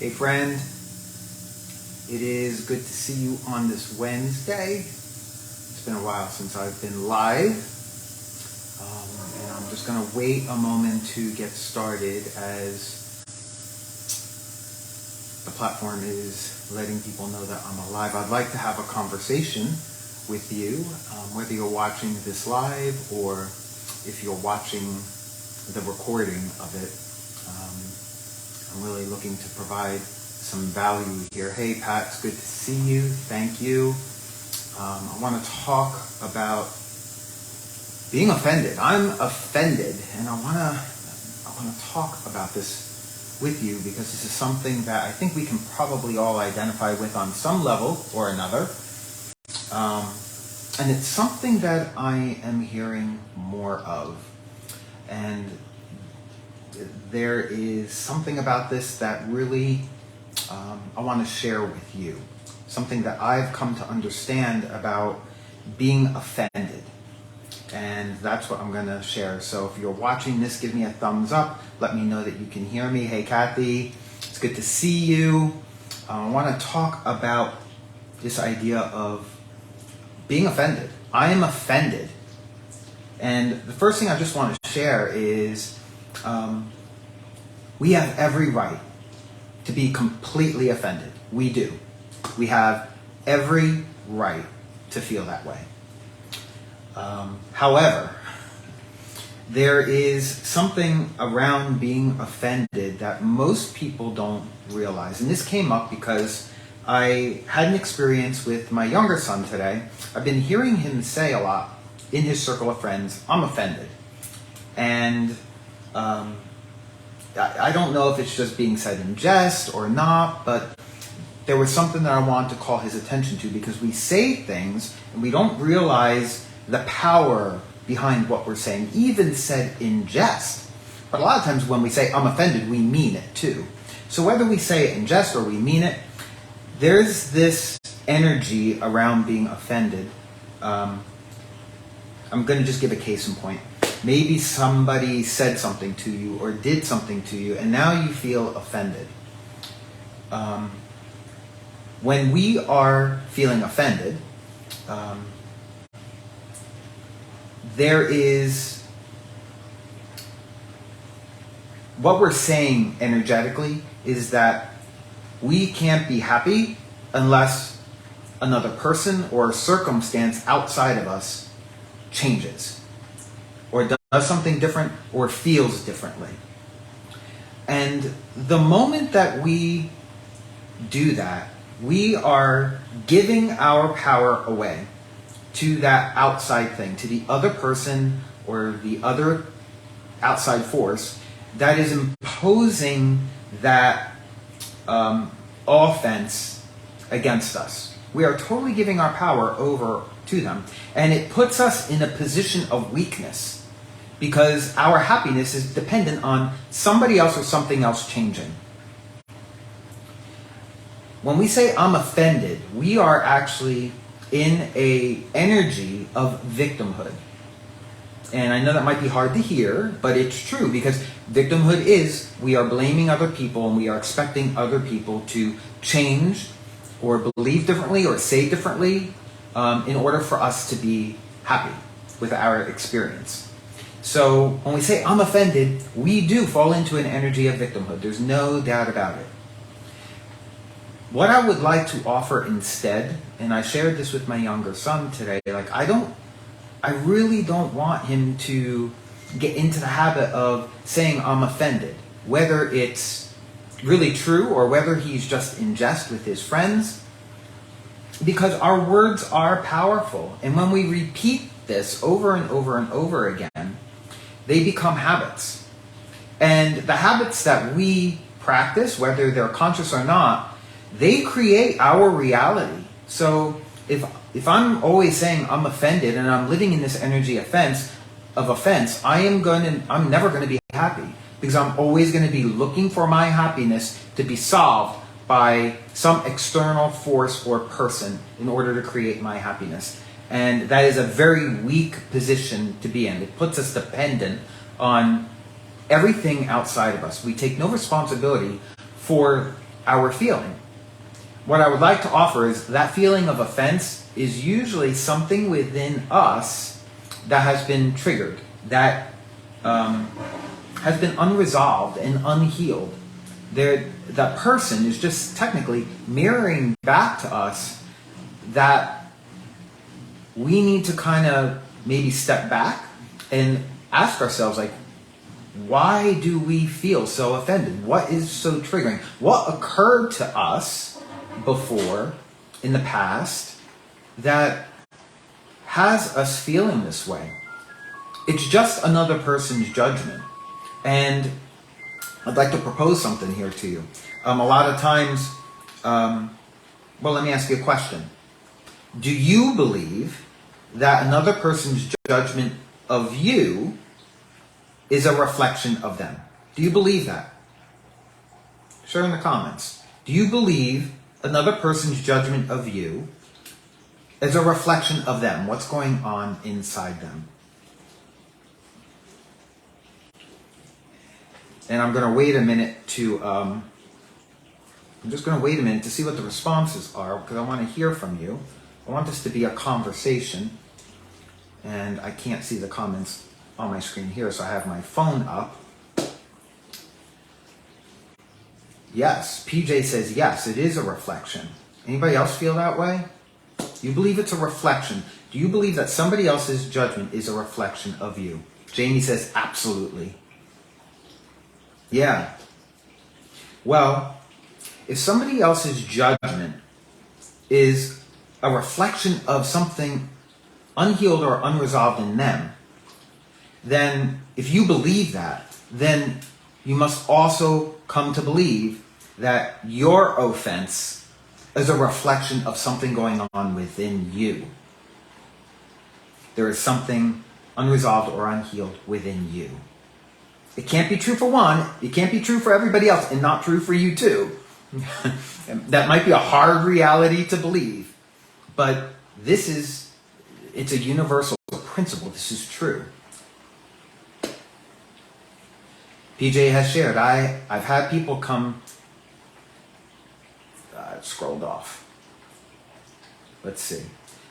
Hey friend, it is good to see you on this Wednesday. It's been a while since I've been live, and I'm just going to wait a moment to get started as the platform is letting people know that I'm alive. I'd like to have a conversation with you, whether you're watching this live or if you're watching the recording of it. I'm really looking to provide some value here. Hey Pat, it's good to see you. Thank you. I want to talk about being offended. I'm offended, and I want to talk about this with you because this is something that I think we can probably all identify with on some level or another. And it's something that I am hearing more of. And there is something about this that really I want to share with you. Something that I've come to understand about being offended. And that's what I'm going to share. So if you're watching this, give me a thumbs up. Let me know that you can hear me. Hey Kathy, it's good to see you. I want to talk about this idea of being offended. I am offended. And the first thing I just want to share is we have every right to be completely offended. We do. We have every right to feel that way. However, there is something around being offended that most people don't realize. And this came up because I had an experience with my younger son today. I've been hearing him say a lot in his circle of friends, I'm offended. And I don't know if it's just being said in jest or not, but there was something that I wanted to call his attention to, because we say things and we don't realize the power behind what we're saying, even said in jest. But a lot of times when we say I'm offended, we mean it too. So whether we say it in jest or we mean it, there's this energy around being offended. I'm going to just give a case in point. Maybe somebody said something to you or did something to you, and now you feel offended. When we are feeling offended, there is what we're saying energetically is that we can't be happy unless another person or circumstance outside of us changes or does something different or feels differently. And the moment that we do that, we are giving our power away to that outside thing, to the other person or the other outside force that is imposing that offense against us. We are totally giving our power over to them. And it puts us in a position of weakness because our happiness is dependent on somebody else or something else changing. When we say I'm offended, we are actually in a energy of victimhood. And I know that might be hard to hear, but it's true, because victimhood is we are blaming other people and we are expecting other people to change or believe differently or say differently in order for us to be happy with our experience. So when we say I'm offended, we do fall into an energy of victimhood. There's no doubt about it. What I would like to offer instead, and I shared this with my younger son today, I really don't want him to get into the habit of saying I'm offended, whether it's really true or whether he's just in jest with his friends, because our words are powerful. And when we repeat this over and over and over again, they become habits. And the habits that we practice, whether they're conscious or not, they create our reality. So if I'm always saying I'm offended and I'm living in this energy of offense, I'm never going to be happy, because I'm always going to be looking for my happiness to be solved by some external force or person in order to create my happiness. And that is a very weak position to be in. It puts us dependent on everything outside of us. We take no responsibility for our feeling. What I would like to offer is that feeling of offense is usually something within us that has been triggered, that has been unresolved and unhealed. That person is just technically mirroring back to us that we need to kind of maybe step back and ask ourselves, like, why do we feel so offended? What is so triggering? What occurred to us before in the past that has us feeling this way? It's just another person's judgment. And I'd like to propose something here to you. A lot of times, well, let me ask you a question. Do you believe that another person's judgment of you is a reflection of them? Do you believe that? Share in the comments. Do you believe another person's judgment of you is a reflection of them? What's going on inside them? And I'm going to wait a minute to, I'm just going to wait a minute to see what the responses are, because I want to hear from you. I want this to be a conversation. And I can't see the comments on my screen here, so I have my phone up. Yes, PJ says yes, it is a reflection. Anybody else feel that way? You believe it's a reflection. Do you believe that somebody else's judgment is a reflection of you? Jamie says absolutely. Yeah. Well, if somebody else's judgment is a reflection of something unhealed or unresolved in them, then if you believe that, then you must also come to believe that your offense is a reflection of something going on within you. There is something unresolved or unhealed within you. It can't be true for one, it can't be true for everybody else, and not true for you too. That might be a hard reality to believe, but it's a universal principle. This is true. PJ has shared, I've had people come, scrolled off. Let's see.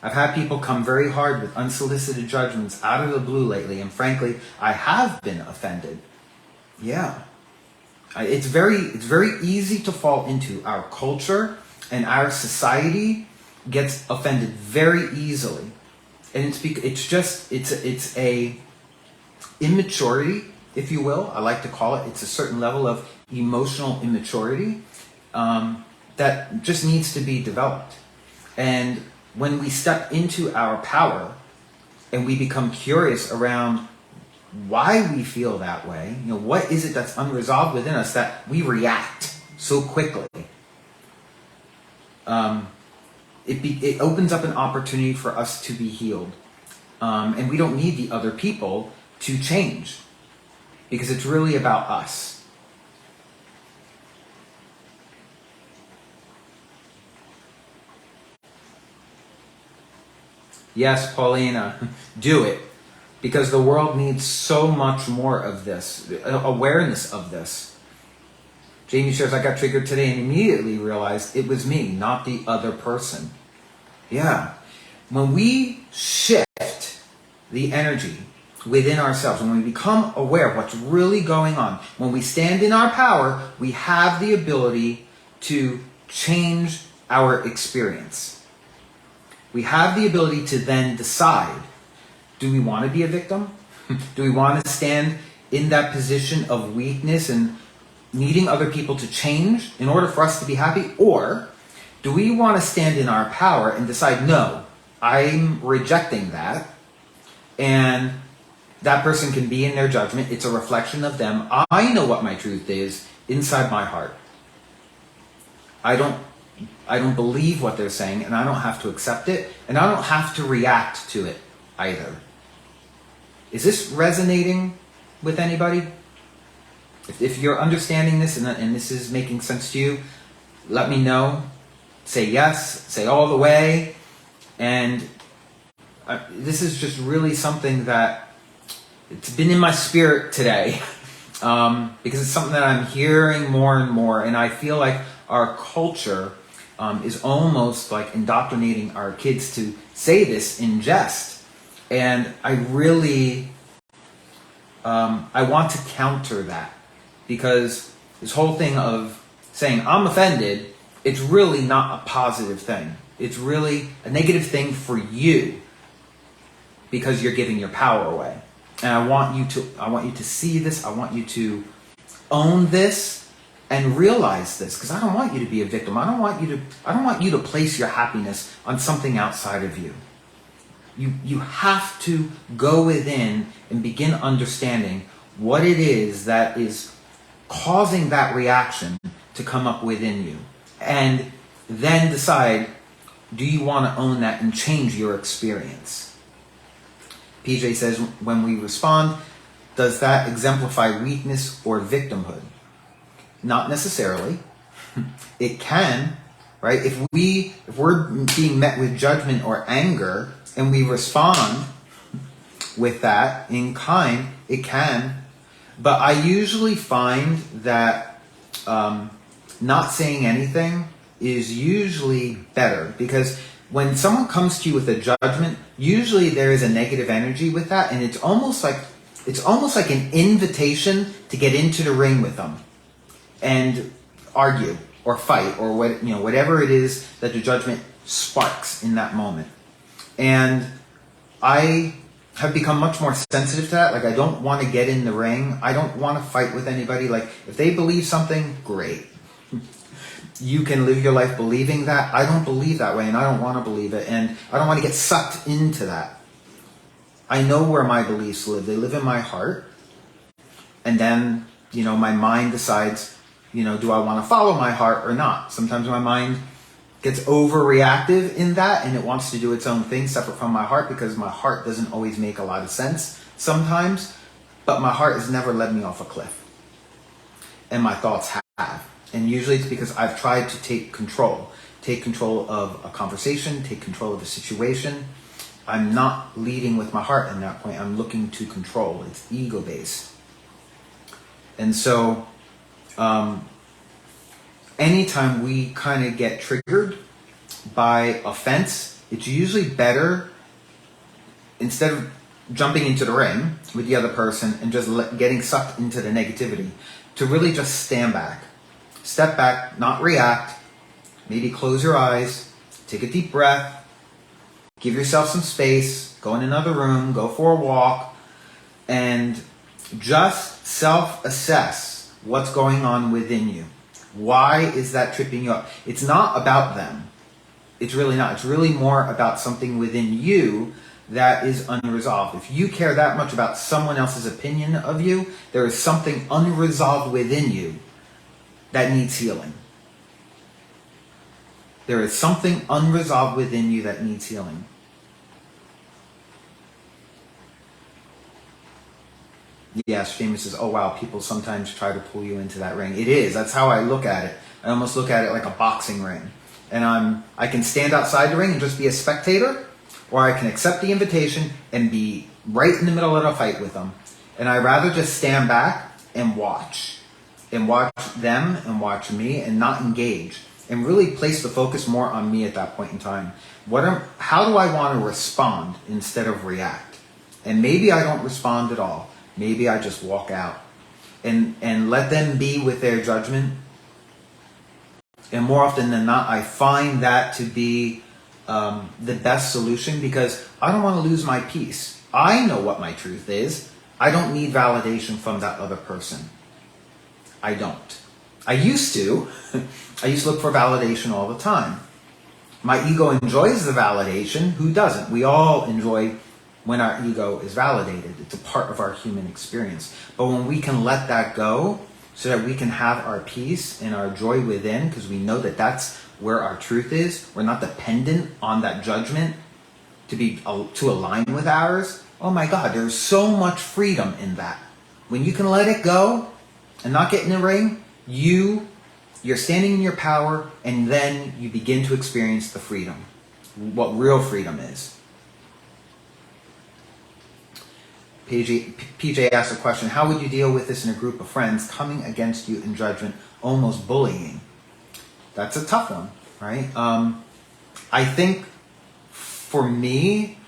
I've had people come very hard with unsolicited judgments out of the blue lately, and frankly, I have been offended. Yeah. It's very easy to fall into. Our culture and our society gets offended very easily. And it's a immaturity, if you will. I like to call it. It's a certain level of emotional immaturity that just needs to be developed. And when we step into our power and we become curious around why we feel that way, what is it that's unresolved within us that we react so quickly? It opens up an opportunity for us to be healed. And we don't need the other people to change, because it's really about us. Yes, Paulina, do it. Because the world needs so much more of this, awareness of this. Jamie shares, I got triggered today and immediately realized it was me, not the other person. Yeah. When we shift the energy within ourselves, when we become aware of what's really going on, when we stand in our power, we have the ability to change our experience. We have the ability to then decide, do we want to be a victim? Do we want to stand in that position of weakness and needing other people to change in order for us to be happy? Or do we want to stand in our power and decide, no, I'm rejecting that, and that person can be in their judgment. It's a reflection of them. I know what my truth is inside my heart. I don't believe what they're saying, and I don't have to accept it, and I don't have to react to it either. Is this resonating with anybody? If you're understanding this and this is making sense to you, let me know. Say yes, say all the way. And this is just really something that it's been in my spirit today, because it's something that I'm hearing more and more, and I feel like our culture is almost like indoctrinating our kids to say this in jest. And I really, I want to counter that, because this whole thing of saying I'm offended, it's really not a positive thing. It's really a negative thing for you, because you're giving your power away. And I want you to see this. I want you to own this and realize this, because I don't want you to be a victim. I don't want you to place your happiness on something outside of you. You have to go within and begin understanding what it is that is causing that reaction to come up within you. And then decide, do you want to own that and change your experience? PJ says, when we respond, does that exemplify weakness or victimhood? Not necessarily. It can, right? If we're being met with judgment or anger and we respond with that in kind, it can. But I usually find that not saying anything is usually better, because when someone comes to you with a judgment, usually there is a negative energy with that, and it's almost like an invitation to get into the ring with them and argue or fight or whatever it is that the judgment sparks in that moment. And I have become much more sensitive to that. Like, I don't want to get in the ring. I don't want to fight with anybody. Like, if they believe something, great. You can live your life believing that. I don't believe that way, and I don't want to believe it, and I don't want to get sucked into that. I know where my beliefs live. They live in my heart. And then, my mind decides, do I want to follow my heart or not? Sometimes my mind gets overreactive in that, and it wants to do its own thing separate from my heart, because my heart doesn't always make a lot of sense sometimes, but my heart has never led me off a cliff. And my thoughts have. And usually it's because I've tried to take control of a conversation, take control of a situation. I'm not leading with my heart at that point. I'm looking to control. It's ego-based. And so anytime we kind of get triggered by offense, it's usually better, instead of jumping into the ring with the other person and just getting sucked into the negativity, to really just stand back. Step back, not react. Maybe close your eyes, take a deep breath, give yourself some space, go in another room, go for a walk, and just self-assess what's going on within you. Why is that tripping you up? It's not about them. It's really not. It's really more about something within you that is unresolved. If you care that much about someone else's opinion of you, there is something unresolved within you that needs healing. There is something unresolved within you that needs healing. Yes, Seamus says, oh wow, people sometimes try to pull you into that ring. It is. That's how I look at it. I almost look at it like a boxing ring. And I can stand outside the ring and just be a spectator, or I can accept the invitation and be right in the middle of a fight with them. And I'd rather just stand back and watch them and watch me and not engage, and really place the focus more on me at that point in time. How do I want to respond instead of react? And maybe I don't respond at all. Maybe I just walk out and let them be with their judgment. And more often than not, I find that to be the best solution, because I don't want to lose my peace. I know what my truth is. I don't need validation from that other person. I don't. I used to. I used to look for validation all the time. My ego enjoys the validation. Who doesn't? We all enjoy when our ego is validated. It's a part of our human experience. But when we can let that go, so that we can have our peace and our joy within, because we know that that's where our truth is. We're not dependent on that judgment to align with ours. Oh my God, there's so much freedom in that. When you can let it go and not get in the ring, you're standing in your power, and then you begin to experience the freedom, what real freedom is. PJ asked a question, how would you deal with this in a group of friends coming against you in judgment, almost bullying? That's a tough one, right? I think for me,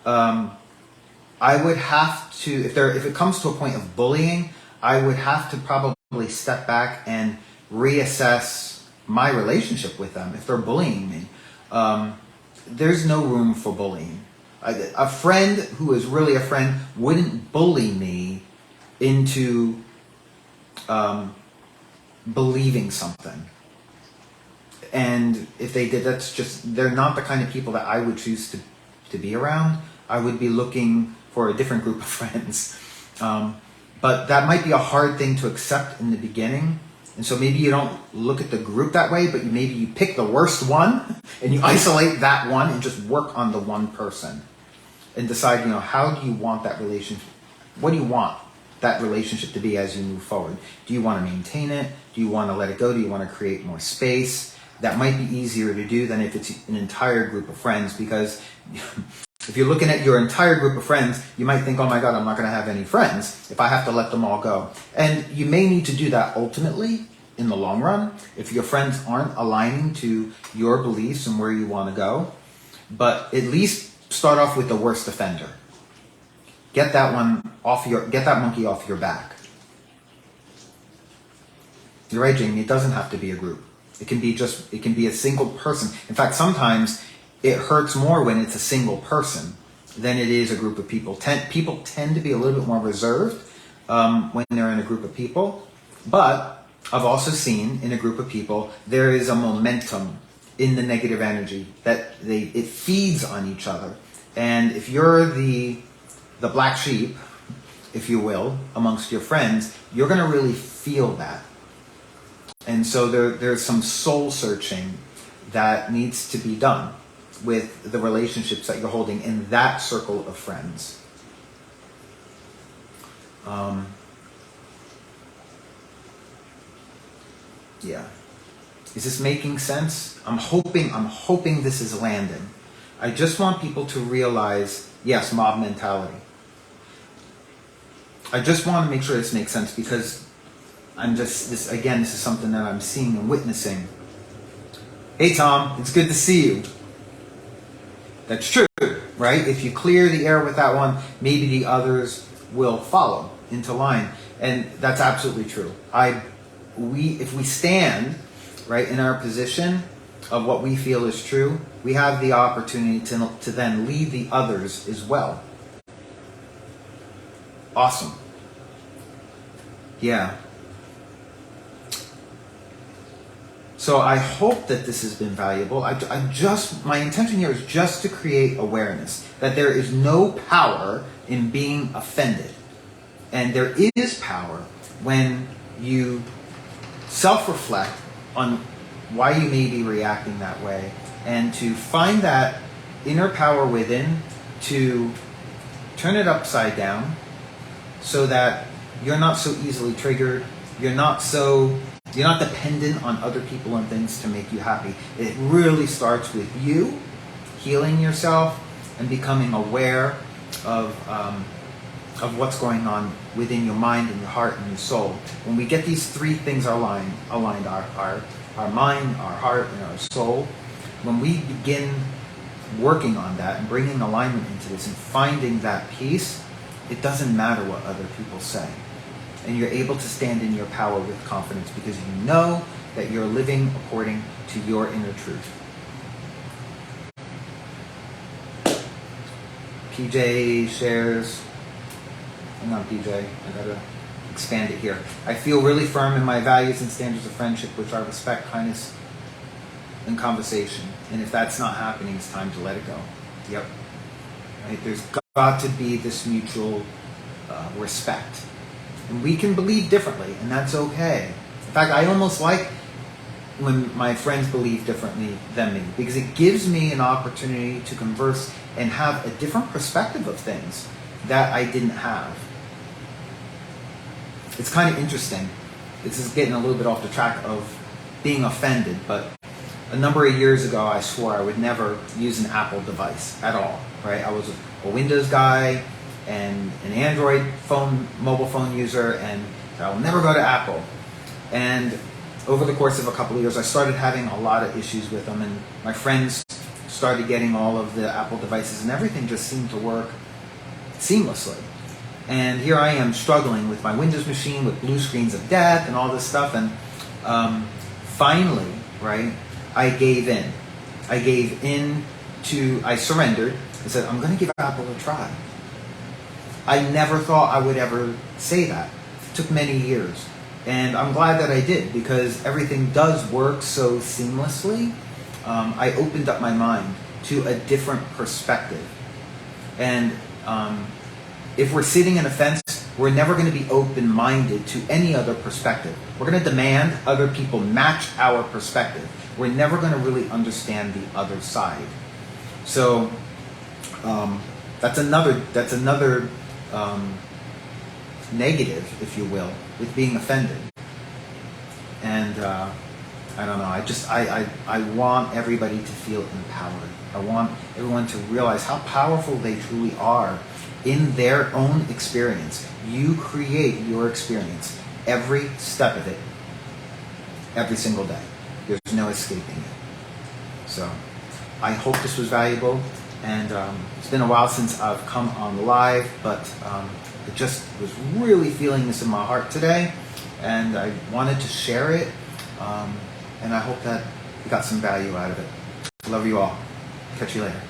I would have to, if it comes to a point of bullying, I would have to probably step back and reassess my relationship with them if they're bullying me. There's no room for bullying. A friend who is really a friend wouldn't bully me into believing something. And if they did, they're not the kind of people that I would choose to be around. I would be looking for a different group of friends. But that might be a hard thing to accept in the beginning. And so maybe you don't look at the group that way, but maybe you pick the worst one and you isolate that one and just work on the one person and decide, how do you want that relationship? What do you want that relationship to be as you move forward? Do you want to maintain it? Do you want to let it go? Do you want to create more space? That might be easier to do than if it's an entire group of friends, because if you're looking at your entire group of friends, you might think, oh my God, I'm not going to have any friends if I have to let them all go. And you may need to do that ultimately in the long run if your friends aren't aligning to your beliefs and where you want to go. But at least start off with the worst offender. Get that monkey off your back. You're right, Jamie, it doesn't have to be a group. It can be a single person. In fact, sometimes it hurts more when it's a single person than it is a group of people. People tend to be a little bit more reserved when they're in a group of people. But I've also seen in a group of people, there is a momentum in the negative energy that it feeds on each other. And if you're the black sheep, if you will, amongst your friends, you're going to really feel that. And so there's some soul searching that needs to be done with the relationships that you're holding in that circle of friends. Yeah. Is this making sense? I'm hoping this is landing. I just want people to realize, yes, mob mentality. I just want to make sure this makes sense, because this is something that I'm seeing and witnessing. Hey Tom, it's good to see you. That's true, right? If you clear the air with that one, maybe the others will follow into line. And that's absolutely true. If we stand right in our position of what we feel is true, we have the opportunity to then lead the others as well. Awesome. Yeah. So I hope that this has been valuable. My intention here is just to create awareness that there is no power in being offended. And there is power when you self-reflect on why you may be reacting that way, and to find that inner power within to turn it upside down so that you're not so easily triggered, you're not dependent on other people and things to make you happy. It really starts with you healing yourself and becoming aware of what's going on within your mind and your heart and your soul. When we get these three things aligned, our mind, our heart, and our soul, when we begin working on that and bringing alignment into this and finding that peace, it doesn't matter what other people say. And you're able to stand in your power with confidence because you know that you're living according to your inner truth. PJ shares, hang on PJ, I gotta expand it here. I feel really firm in my values and standards of friendship, which are respect, kindness, and conversation. And if that's not happening, it's time to let it go. Yep. Right? There's got to be this mutual respect. And we can believe differently, and that's okay. In fact, I almost like when my friends believe differently than me, because it gives me an opportunity to converse and have a different perspective of things that I didn't have. It's kind of interesting. This is getting a little bit off the track of being offended, but a number of years ago, I swore I would never use an Apple device at all, right? I was a Windows guy and an Android mobile phone user, and I will never go to Apple. And over the course of a couple of years, I started having a lot of issues with them, and my friends started getting all of the Apple devices, and everything just seemed to work seamlessly. And here I am struggling with my Windows machine, with blue screens of death and all this stuff, and finally, right, I gave in. I surrendered. I said, I'm going to give Apple a try. I never thought I would ever say that. It took many years. And I'm glad that I did, because everything does work so seamlessly. I opened up my mind to a different perspective. And if we're sitting in a fence, we're never going to be open-minded to any other perspective. We're going to demand other people match our perspective. We're never going to really understand the other side. So that's another negative, if you will, with being offended. And I don't know. I want everybody to feel empowered. I want everyone to realize how powerful they truly are in their own experience. You create your experience every step of it, every single day. There's no escaping it. So I hope this was valuable. And it's been a while since I've come on live, but I just was really feeling this in my heart today, and I wanted to share it, and I hope that you got some value out of it. Love you all. Catch you later.